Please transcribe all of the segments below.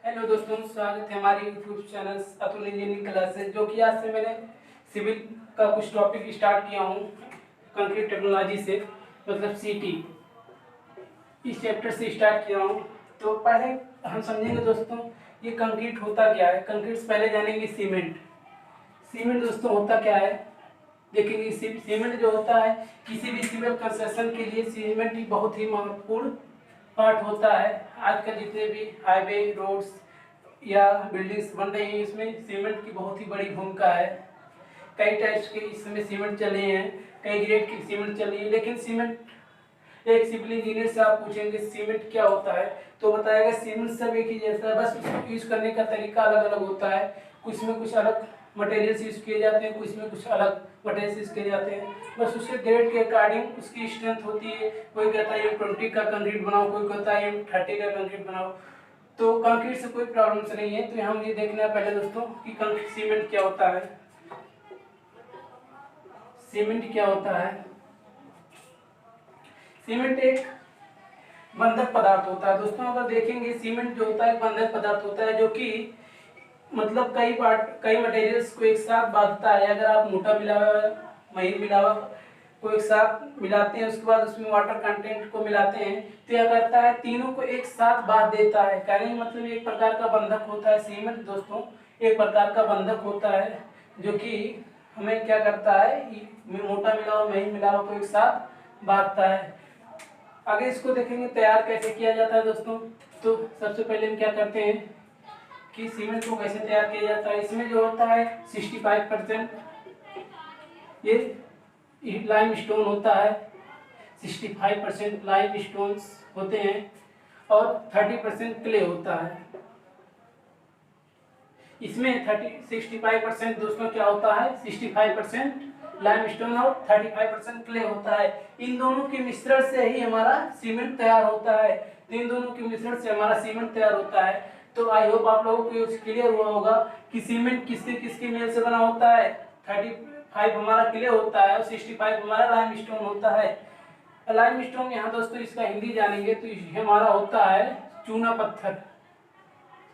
Hello दोस्तों, स्वागत है हमारे YouTube channel Atul engineering classes. जो कि आज से मैंने सिविल का कुछ टॉपिक स्टार्ट किया हूँ कंक्रीट टेक्नोलॉजी से, मतलब सीटी इस चैप्टर से स्टार्ट किया हूँ। तो पहले हम समझेंगे दोस्तों ये कंक्रीट होता क्या है। कंक्रीट से पहले जानेंगे सीमेंट। सीमेंट दोस्तों होता क्या है देखेंगे। सीमेंट जो होता है किसी भी सिविल कंस्ट्रक्शन के लिए सीमेंट ही बहुत ही महत्वपूर्ण पार्ट होता है। आजकल जितने भी हाईवे रोड्स या बिल्डिंग्स बन रही हैं इसमें सीमेंट की बहुत ही बड़ी भूमिका है। कई टाइप्स के इस समय सीमेंट चले हैं, कई ग्रेड की सीमेंट चल रही है। लेकिन सीमेंट एक सिविल इंजीनियर से आप पूछेंगे सीमेंट क्या होता है तो बताएगा सीमेंट सब एक ही जैसा है, बस उसको यूज करने का तरीका अलग अलग होता है। कुछ में कुछ अलग मटेरियल्स यूज किए जाते हैं, कुछ में कुछ अलग मटेरियल्स यूज किए जाते हैं। बस उसके ग्रेड के अकॉर्डिंग उसकी स्ट्रेंथ होती है। कोई कहता है M20 का कंक्रीट बनाओ, कोई कहता है M30 का कंक्रीट बनाओ। तो कंक्रीट से कोई प्रॉब्लम नहीं है। तो हम ये देखना है पहले दोस्तों कि कंक्रीट सीमेंट क्या होता है। सीमेंट क्या होता है। सीमेंट एक बंधक पदार्थ होता है दोस्तों। अगर देखेंगे सीमेंट जो होता है बंधक पदार्थ होता है जो कि मतलब कई मटेरियल्स को एक साथ बांधता है। अगर आप मोटा मिलावा महीन मिलावा को एक साथ मिलाते हैं, उसके बाद उसमें वाटर कंटेंट को मिलाते हैं तो क्या करता है तीनों को एक साथ बांध देता है। कहने मतलब एक प्रकार का बंधक होता है सीमेंट दोस्तों, एक प्रकार का बंधक होता है जो कि हमें क्या करता है मोटा मिलावा महीन मिलावा को एक साथ बांधता है। आगे इसको देखेंगे तैयार कैसे किया जाता है दोस्तों। तो सबसे पहले हम क्या करते हैं कि सीमेंट को कैसे तैयार किया जाता है। इसमें जो होता है 65% ये लाइम स्टोन होता है, 65% लाइम स्टोन्स होते हैं और 30% क्ले होता है। इसमें 65% दोस्तों क्या होता है 65% लाइमस्टोन और 35% क्ले होता है। इन दोनों के मिश्रण से ही हमारा सीमेंट तैयार होता है। इन दोनों के मिश्रण से हमारा सीमेंट तैयार होता है। तो आई होप आप लोगों को क्लियर हुआ होगा कि सीमेंट किससे किसके मेल से बना होता है। 35 हमारा क्ले होता है और 65 हमारा लाइमस्टोन होता है। लाइमस्टोन यहाँ दोस्तों इसका हिंदी जानेंगे तो हमारा होता है चूना पत्थर।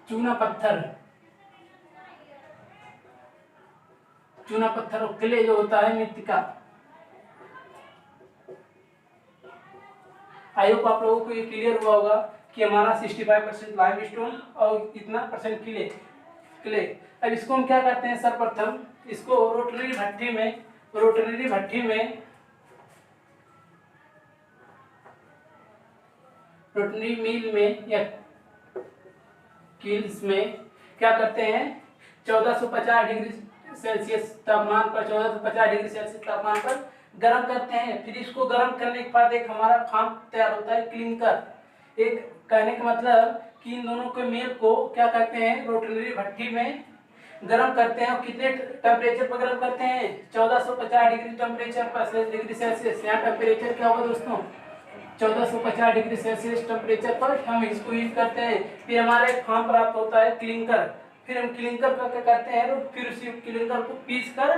चूना पत्थर चूना पत्थर और क्ले जो होता है मृत्तिका। आई होप आप लोगों को ये क्लियर हुआ होगा कि हमारा 65% लाइमस्टोन और इतना परसेंट क्ले क्ले। अब इसको हम क्या करते हैं सर्वप्रथम इसको रोटरी मिल में या कील्स में क्या करते हैं 1450 डिग्री सेल्सियस तापमान पर 1450 डिग्री सेल्सियस तापमान पर गर्म करते हैं। फिर इसको गर्म करने के बाद एक हमारा फार्म तैयार होता है क्लिंकर। एक कहने का मतलब कि इन दोनों के मेल को क्या करते हैं रोटरी भट्टी में गर्म करते हैं। और कितने टेम्परेचर पर गर्म करते हैं 1450 डिग्री टेम्परेचर पर डिग्री सेल्सियस। यहाँ टेम्परेचर क्या होगा दोस्तों 1450 डिग्री सेल्सियस टेम्परेचर पर हम इसको यूज करते हैं। फिर हमारा एक फार्म प्राप्त होता है क्लिंकर। फिर हम क्लिंकर का क्या करते हैं फिर उसी क्लिंकर को पीस कर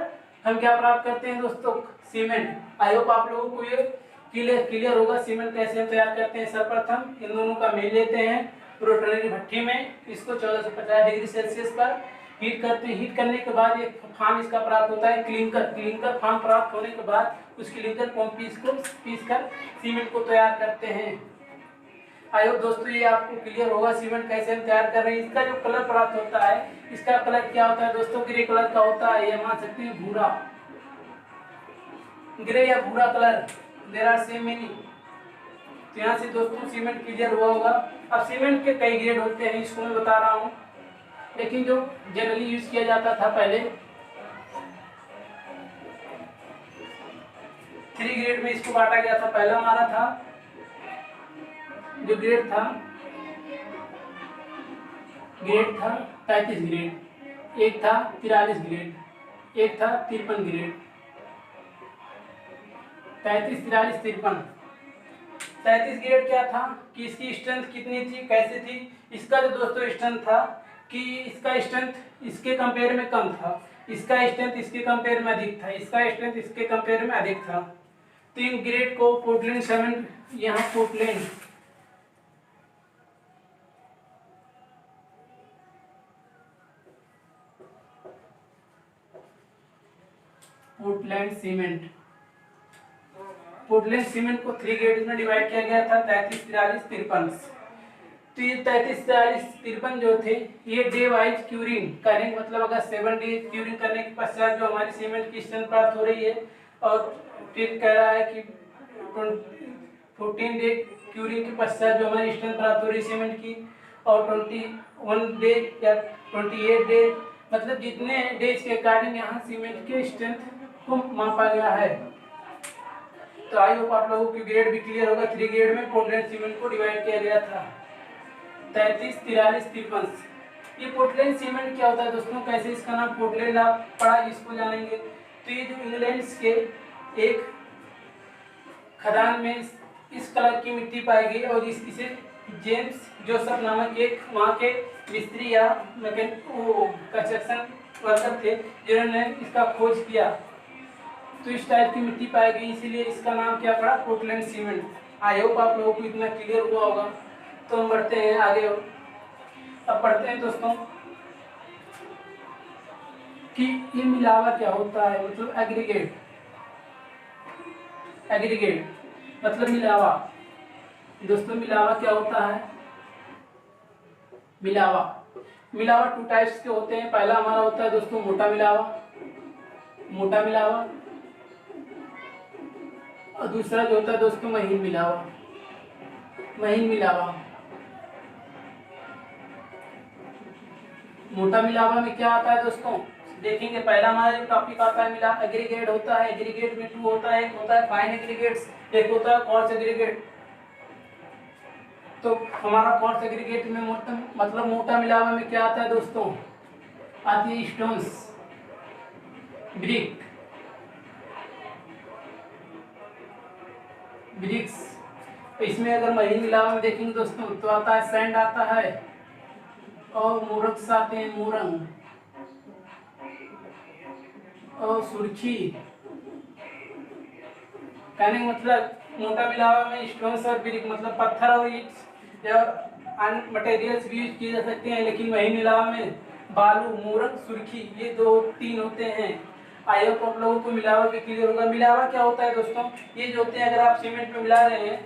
हम क्या प्राप्त करते हैं दोस्तों सीमेंट। आई होप आप लोगों को ये क्लियर होगा सीमेंट कैसे हम तैयार करते हैं। सर्वप्रथम इन दोनों का मेल लेते हैं रोटरी भट्टी में, इसको 1450 डिग्री सेल्सियस पर हीट करते हैं। हीट करने के बाद एक फार्म इसका प्राप्त होता है क्लिंकर फार्म प्राप्त होने के बाद उस क्लिंकर को पीस कर सीमेंट को तैयार करते हैं। आई होप दोस्तों ये आपको क्लियर होगा सीमेंट कैसे हम तैयार कर रहे हैं। इसका जो कलर प्राप्त होता है इसका कलर क्या होता है दोस्तों ग्रे कलर का होता है। ये मान सकते हैं भूरा, ग्रे या भूरा colour there are same meaning. तो यहाँ से दोस्तों सीमेंट क्लियर हुआ होगा। अब सीमेंट के कई ग्रेड होते हैं इसको मैं बता रहा हूँ, लेकिन जो जनरली यूज किया जाता था पहले 3 ग्रेड में इसको बांटा गया था। पहला हमारा था जो ग्रेड था 35 ग्रेड, एक था 43 ग्रेड, एक था 53 ग्रेड। 35 43 53 33 ग्रेड क्या था कि इसकी स्ट्रेंथ कितनी थी कैसे थी। इसका जो दोस्तों स्ट्रेंथ था कि इसका स्ट्रेंथ इसके कंपेयर में कम था, इसका स्ट्रेंथ इसके कंपेयर में अधिक था, इसका स्ट्रेंथ इसके कंपेयर में अधिक था। तो इन ग्रेड को पोर्टलैंड सीमेंट, यहाँ Portland Portland cement. Portland cement को 3 ग्रेड में डिवाइड किया गया था, 33, 43, 53। तो ये 33, 43, 53 जो थे ये डे वाइज क्यूरिंग करने का मतलब अगर 7 डे क्यूरिंग करने के पश्चात जो हमारी सीमेंट की स्ट्रेंथ प्राप्त हो रही है, और फिर कह रहा है कि 14 डे क्यूरिंग के पश्चात जो हमारी स्ट्रेंथ प्राप्त हो रही है सीमेंट की, और 21 डे या 28 डे, मतलब जितने डेज के अकॉर्डिंग यहाँ सीमेंट के स्ट्रेंथ को मापा गया है। तो आई होप आप लोगों की ग्रेड भी क्लियर होगा। 3 ग्रेड में पोर्टलैंड सीमेंट को डिवाइड किया गया था, 33, 43, 53। ये पोर्टलैंड सीमेंट क्या होता है दोस्तों, कैसे इसका नाम पोर्टलैंड आप पढ़ा इसको जानेंगे। तो ये जो इंग्लैंड के एक खदान में इस कलर की मिट्टी पाई गई, और इसे जेम्स जोसेफ नामक एक वहाँ के मिस्त्री या कंस्ट्रक्शन वर्कर थे जिन्होंने इसका खोज किया। तो इस टाइप की मिट्टी पाई गई, इसीलिए इसका नाम क्या पड़ा, पोर्टलैंड सीमेंट। आई होप आप लोगों को इतना क्लियर हुआ होगा। तो हम बढ़ते हैं आगे। अब पढ़ते हैं दोस्तों कि ये मिलावा क्या होता है, मतलब एग्रीगेट। एग्रीगेट मतलब मिलावा। दोस्तों मिलावा क्या होता है, मिलावा 2 टाइप्स के होते हैं। पहला हमारा होता है दोस्तों मोटा मिलावा, मोटा मिलावा, और दूसरा जो होता है दोस्तों महीन मिलावा, महीन मिलावा। मोटा मिलावा में क्या आता है दोस्तों, देखेंगे पहला हमारा जो टॉपिक आता है मिला एग्रीगेट होता है। एग्रीगेट में 2 होता है, एक होता है फाइन एग्रीगेट्स, एक होता है कोर्स एग्रीगेट। तो हमारा कोर्स एग्रीगेट में मतलब मोटा मिलावा में क्या आता है दोस्तों, आती है स्टोन्स, ब्रिक, ब्रिक्स। इसमें अगर महीन मिलावा में देखेंगे दोस्तों तो आता है सैंड आता है, और मूरक्स आते हैं, मूरंग और सुर्खी। कहने का मतलब मोटा मिलावा में स्टोन्स और ब्रिक मतलब पत्थर और ईंट या अन्य मटेरियल्स भी यूज किए जा सकते हैं, लेकिन वही मिलावा में बालू, मूरख, सुर्खी ये 2-3 होते हैं। आई होप आप लोगों को मिलावा भी क्लियर होगा। मिलावा क्या होता है दोस्तों, ये जो होते हैं अगर आप सीमेंट में मिला रहे हैं,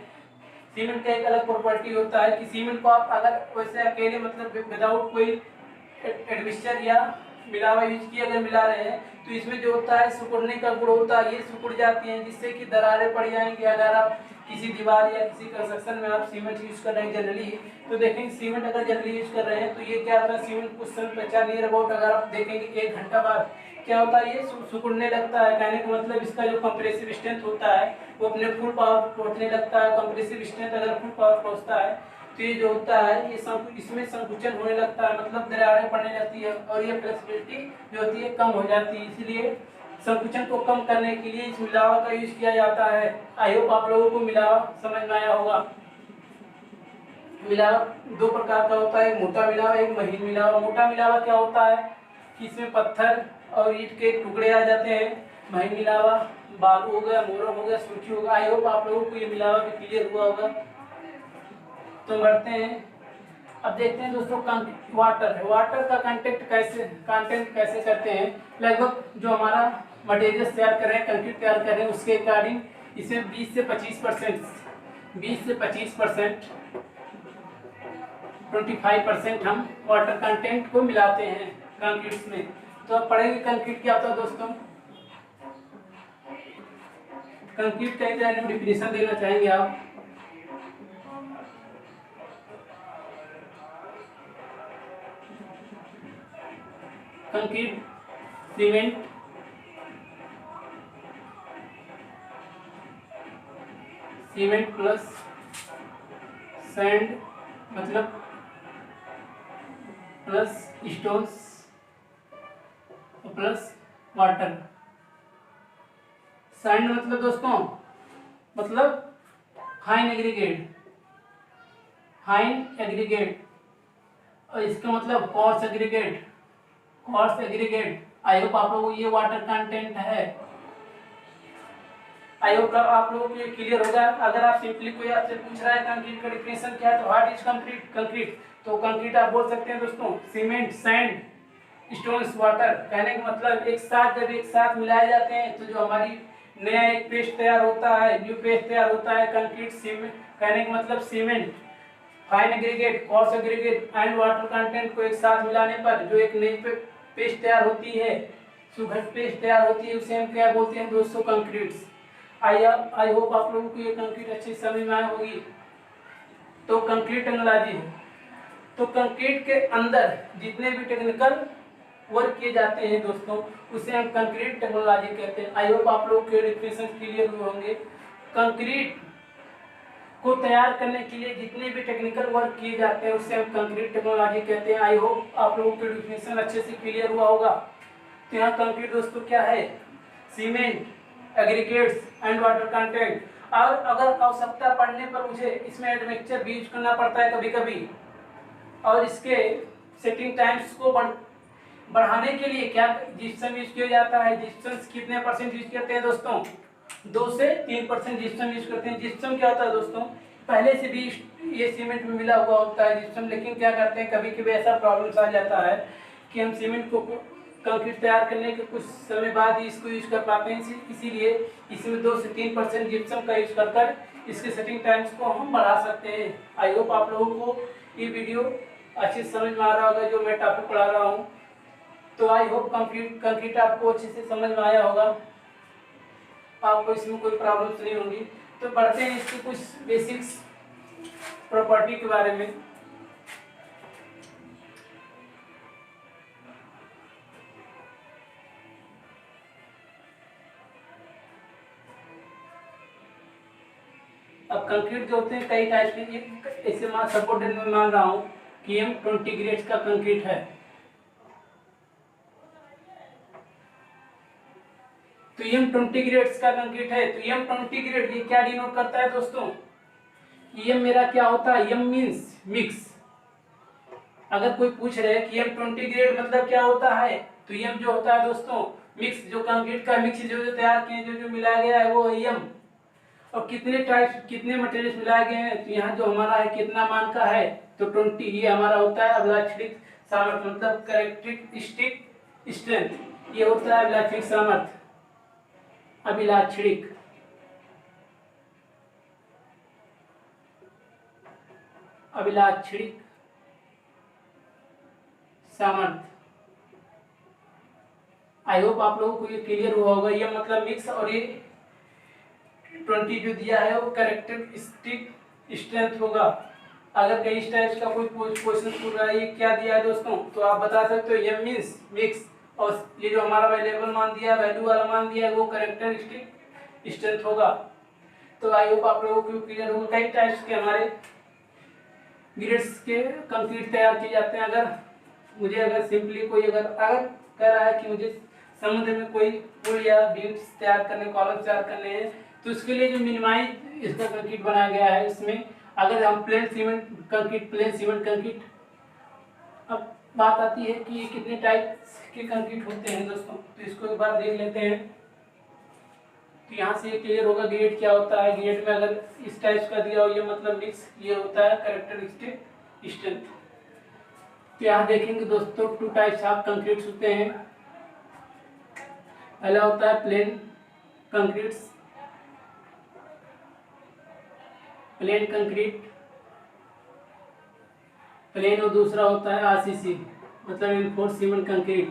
सीमेंट का एक अलग प्रॉपर्टी होता है कि सीमेंट को आप अगर वैसे अकेले मतलब विदाउट कोई एडमिक्सचर या मिलावा यूज किए अगर मिला रहे हैं, तो इसमें जो होता है सिकुड़ने का गुण होता है, ये सिकुड़ जाती हैं जिससे कि दरारें पड़ जाएंगी। अगर आप किसी दीवार या किसी कंस्ट्रक्शन में आप सीमेंट यूज कर रहे हैं जनरली, तो देखेंगे सीमेंट अगर जनरली यूज कर रहे हैं तो ये क्या होता है, सीमेंट कुछ समय पहचान नियर अबाउट अगर आप देखेंगे 1 घंटा बाद क्या होता है, ये सिकुड़ने लगता है। कहने का मतलब इसका जो कंप्रेसिव स्ट्रेंथ होता है वो अपने फुल पावर पहुंचने लगता है। कंप्रेसिव स्ट्रेंथ अगर फुल पावर पहुंचता है तो ये जो होता है ये इसमें संकुचन होने लगता है, मतलब दरारें पड़ने लगती है, और ये फ्लेक्सिबिलिटी जो होती है कम हो जाती है। इसलिए संकुचन को कम करने के लिए इस मिलावा का यूज किया जाता है। आई होप आप लोगों को मिलावा समझ में आया होगा। मिलावा 2 प्रकार का होता है, मोटा मिलावा, एक महीन मिलावा। मोटा मिलावा क्या होता है कि इसमें पत्थर और ईंट के टुकड़े आ जाते हैं। महीन मिलावा बालू हो गया, मोरम हो गया, सुर्खी होगा। आई होप आप लोगों को ये मिलावा भी क्लियर हुआ होगा। तो बढ़ते हैं, अब देखते हैं दोस्तों वाटर का कंटेंट कैसे करते हैं। लगभग जो हमारा मटेरियल तैयार कर रहे हैं, कंक्रीट तैयार कर रहे हैं, उसके अकॉर्डिंग इसमें 20 से 25%, 25% हम वाटर कंटेंट को मिलाते हैं कंक्रीट में। तो अब पढ़ेंगे कंक्रीट क्या होता है दोस्तों। कंक्रीट का एक डिफिनेशन देना चाहेंगे आप। कंक्रीट सीमेंट प्लस सैंड मतलब plus stones plus water. Sand मतलब दोस्तों मतलब फाइन एग्रीगेट, और इसका मतलब कोर्स एग्रीगेट। आई होप आप लोगों को ये वाटर कंटेंट है। आई होप आप लोगों को ये क्लियर होगा। अगर आप सिंपली कोई आपसे पूछ रहा है कंक्रीट का डिफिनेशन क्या है, तो व्हाट इज कंक्रीट, तो कंक्रीट आप बोल सकते हैं दोस्तों सीमेंट, सैंड स्टोन्स वाटर, कहने का मतलब एक साथ जब एक साथ मिलाए जाते हैं तो जो हमारी नया एक पेस्ट तैयार होता है, न्यू पेस्ट तैयार होता है कंक्रीट सीमेंट, कहने का मतलब cement, fine aggregate, coarse aggregate and water content को एक साथ मिलाने पर जो एक नई पेस्ट तैयार होती है, सुघट पेस्ट तैयार होती है, उसे हम क्या बोलते हैं दोस्तों? कंक्रीट्स। आई होप आप लोगों को ये कंक्रीट अच्छी समझ में आई होगी। तो कंक्रीट टेक्नोलॉजी है, तो कंक्रीट के अंदर जितने भी टेक्निकल वर्क किए जाते हैं दोस्तों, उसे हम कंक्रीट टेक्नोलॉजी कहते हैं। आई होप आप लोग के डिफिनेशन क्लियर हुए होंगे। कंक्रीट को तैयार करने के लिए जितने भी टेक्निकल वर्क किए जाते हैं उसे हम कंक्रीट टेक्नोलॉजी कहते हैं। आई होप आप लोगों के डिफिनेशन अच्छे से क्लियर हुआ होगा। तो यहाँ कंक्रीट दोस्तों क्या है? Cement, aggregates and water content. और अगर आवश्यकता पड़ने पर मुझे इसमें एडमिक्सचर भी यूज करना पड़ता है कभी कभी, और इसके सेटिंग टाइम्स को बढ़ाने के लिए क्या जिप्सम यूज किया जाता है? जिप्सम कितने परसेंट यूज करते हैं दोस्तों? 2 से 3% जिप्सम यूज करते हैं। जिप्सम क्या होता है दोस्तों? पहले से भी ये सीमेंट में मिला हुआ होता है जिप्सम, लेकिन क्या करते हैं कभी कभी ऐसा प्रॉब्लम्स आ जाता है कि हम सीमेंट को कंक्रीट तैयार करने के कुछ समय बाद ही इसको यूज कर पाते हैं, इसीलिए इसमें 2 से 3% जिप्सम का यूज कर इसके सेटिंग टाइम्स को हम बढ़ा सकते हैं। आई होप आप लोगों को ये वीडियो अच्छे से समझ में आ रहा होगा जो मैं टॉपिक पढ़ा रहा हूँ। तो आई होप कंक्रीट आपको अच्छे से समझ में आया होगा, आपको इसमें कोई प्रॉब्लम्स नहीं होंगी। तो पढ़ते हैं इसकी कुछ बेसिक्स प्रॉपर्टी के बारे में। अब कंक्रीट जो होते हैं कई टाइप के, ऐसे मैं सपोर्टेड में मान रहा हूँ कि एम 20 ग्रेड का कंक्रीट है। तो एम 20 ग्रेड्स का कंक्रीट है। तो एम 20 ग्रेड ये क्या डिनोट करता है दोस्तों? एम मेरा क्या होता है? M means mix. अगर कोई पूछ रहे कि एम 20 ग्रेड मतलब क्या होता है, तो एम जो होता है दोस्तों मिक्स, जो कंक्रीट का मिक्स जो तैयार किए, जो मिलाया गया है वो एम। और कितने टाइप कितने मटेरियल मिलाए गए हैं, तो यहाँ जो हमारा है कितना मान का है? तो 20। ये हमारा होता है अभिलाक्षणिक सामर्थ्य, मतलब कैरेक्टरिस्टिक स्ट्रेंथ। ये होता है अभिलाक्षणिक सामर्थ्य, अभिलाक्षणिक अभिलाक्षणिक सामर्थ्य। आई होप आप लोगों को ये क्लियर हुआ होगा। ये मतलब मिक्स, और ये 20 जो दिया है वो कैरेक्टरिस्टिक स्ट्रेंथ होगा। अगर कई टाइप्स का कोई क्वेश्चन पूछ रहा है ये क्या दिया है दोस्तों, तो आप बता सकते हो एम मीन्स मिक्स, और ये जो हमारा वेरिएबल मान दिया है, वैल्यू वाला मान दिया है, वो कैरेक्टरिस्टिक स्ट्रेंथ होगा। तो आई होप आप लोगों को क्लियर होगा। कई टाइप्स के हमारे ग्रेड्स के कंक्रीट तैयार किए जाते हैं। अगर सिंपली कोई अगर कह रहा है कि मुझे समुद्र में कोई पुल या बीम्स तैयार करने, कॉलम तैयार करने हैं, तो उसके लिए जो मिनिमाइज इसका कंक्रीट बनाया गया है, इसमें अगर हम प्लेन सीमेंट कंक्रीट, अब बात आती है कि ये कितने टाइप के कंक्रीट होते हैं दोस्तों, तो इसको एक बार देख लेते हैं। तो यहाँ से ये क्लियर होगा ग्रेड क्या होता है। ग्रेड में अगर इस टाइप का दिया हो, ये मतलब मिक्स, ये होता है कैरेक्टरिस्टिक स्ट्रेंथ। तो यहाँ देखेंगे दोस्तों 2 टाइप्स ऑफ कंक्रीट्स होते हैं। पहला होता है plane concretes, plane concrete plane, और दूसरा होता है आरसीसी मतलब reinforced cement concrete.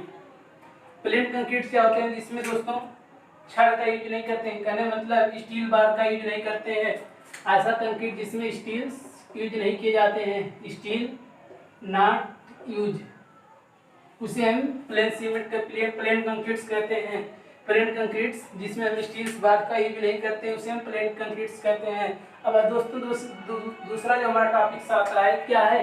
Plain concrete क्या होते हैं जिसमें दोस्तों छड़ का यूज नहीं करते हैं, कहने मतलब स्टील बार का यूज नहीं करते हैं। ऐसा कंक्रीट जिसमें स्टील यूज नहीं किए जाते हैं, स्टील नॉट यूज, उसे हम प्लेन सीमेंट का प्लेन कंक्रीट्स कहते हैं। प्लेन कंक्रीट्स जिसमें हम स्टील बार का यूज नहीं करते हैं उसे हम प्लेन कंक्रीट्स कहते हैं। अब दोस्तों दूसरा जो हमारा टॉपिक आता है क्या है?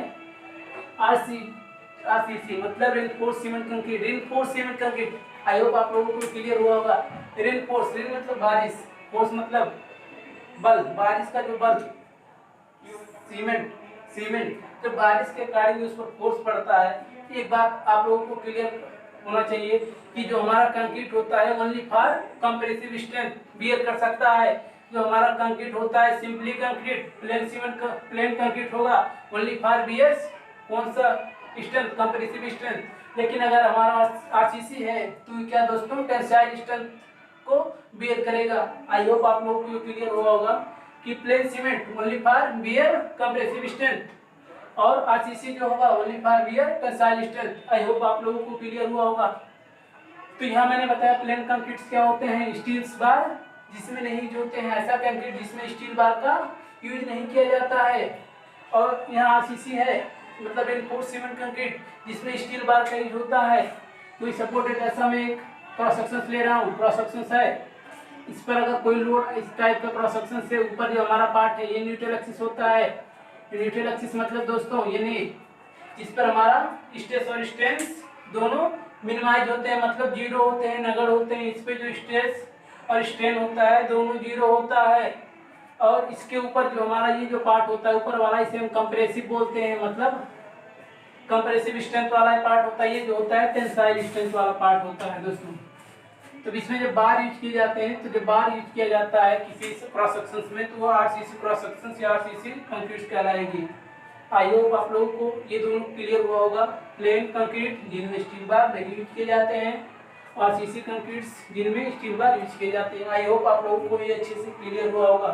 आरसीसी मतलब reinforced cement concrete. Reinforced cement concrete आई होप आप लोगों को क्लियर हुआ होगा। रिइंफोर्स्ड मतलब बारिश, फोर्स मतलब बल, बारिश का जो बल, सीमेंट तो बारिश के कारण उस पर फोर्स पड़ता है। एक बात आप लोगों को क्लियर होना चाहिए कि जो हमारा कंक्रीट होता है only for compressive strength bear कर सकता है। जो हमारा कंक्रीट होता है सिंपली कंक्रीट, प्लेन कंक्रीट होगा ओनली फॉर बियर्स कौन सा स्ट्रेंथ? Compressive strength. लेकिन अगर हमारा आरसीसी है तो क्या दोस्तों टेंसाइल स्ट्रेंथ को बियर करेगा। आई होप आप लोगों को क्लियर हुआ होगा कि plain cement only for bear compressive strength और आरसीसी जो होगा only for bear tensile strength. I hope आप लोगों को क्लियर हुआ होगा। तो यहाँ मैंने बताया प्लेन कंक्रीट क्या होते हैं, स्टील बार जिसमें नहीं जोड़ते हैं, ऐसा कंक्रीट जिसमें स्टील बार का यूज नहीं किया जाता है। और यहाँ आरसीसी है मतलब रिइंफोर्स्ड सीमेंट कंक्रीट जिसमें स्टील बार का यूज होता है। कोई सपोर्टेड ऐसा मैं एक क्रॉस सेक्शन ले रहा हूँ, क्रॉस सेक्शन है, इस पर अगर कोई लोड इस टाइप का क्रॉस सेक्शन से ऊपर जो हमारा पार्ट है ये न्यूट्रल एक्सिस होता है। न्यूट्रल एक्सिस मतलब दोस्तों ये नहीं जिस पर हमारा स्ट्रेस और स्ट्रेन दोनों मिनिमाइज होते हैं, मतलब जीरो होते हैं, नगण्य होते हैं। इस पे जो स्ट्रेस और स्ट्रेन होता है दोनों जीरो होता है। और इसके ऊपर जो हमारा ये जो पार्ट होता है ऊपर वाला इसे हम कंप्रेसिव बोलते हैं, मतलब कंप्रेसिव स्ट्रेंथ वाला पार्ट होता है। ये जो होता है टेंसाइल स्ट्रेंथ वाला पार्ट होता है दोस्तों। तो इसमें जब बार यूज किए जाते हैं तो जब बार यूज किया जाता है किसी क्रॉस सेक्शंस में तो वो आरसीसी क्रॉस सेक्शंस या आरसीसी कंक्रीट कहलाएगी। आई होप आप लोगों को ये दोनों क्लियर हुआ होगा। प्लेन कंक्रीट जिनमें स्टील बार नहीं यूज किए जाते हैं और आरसीसी कंक्रीट्स जिनमें स्टील बार यूज किए जाते हैं। आई होप आप लोगों को ये अच्छे से क्लियर हुआ होगा।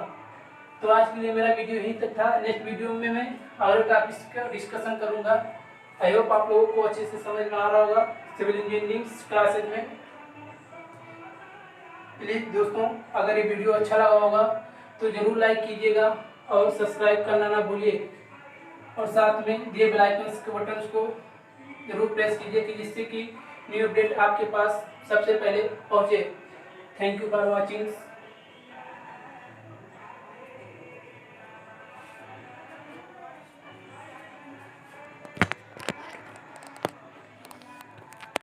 तो आज के लिए मेरा वीडियो यहीं तक था। नेक्स्ट वीडियो में मैं अगले टॉपिक्स का डिस्कशन करूंगा। आई होप आप लोगों को अच्छे से समझ में आ रहा होगा सिविल इंजीनियरिंग क्लासेज में। प्लीज़ दोस्तों अगर ये वीडियो अच्छा लगा होगा तो ज़रूर लाइक कीजिएगा और सब्सक्राइब करना ना भूलिए और साथ में दिए बेल आइकन के बटन को जरूर प्रेस कीजिए कि जिससे कि न्यू अपडेट आपके पास सबसे पहले पहुंचे। Thank you for watching.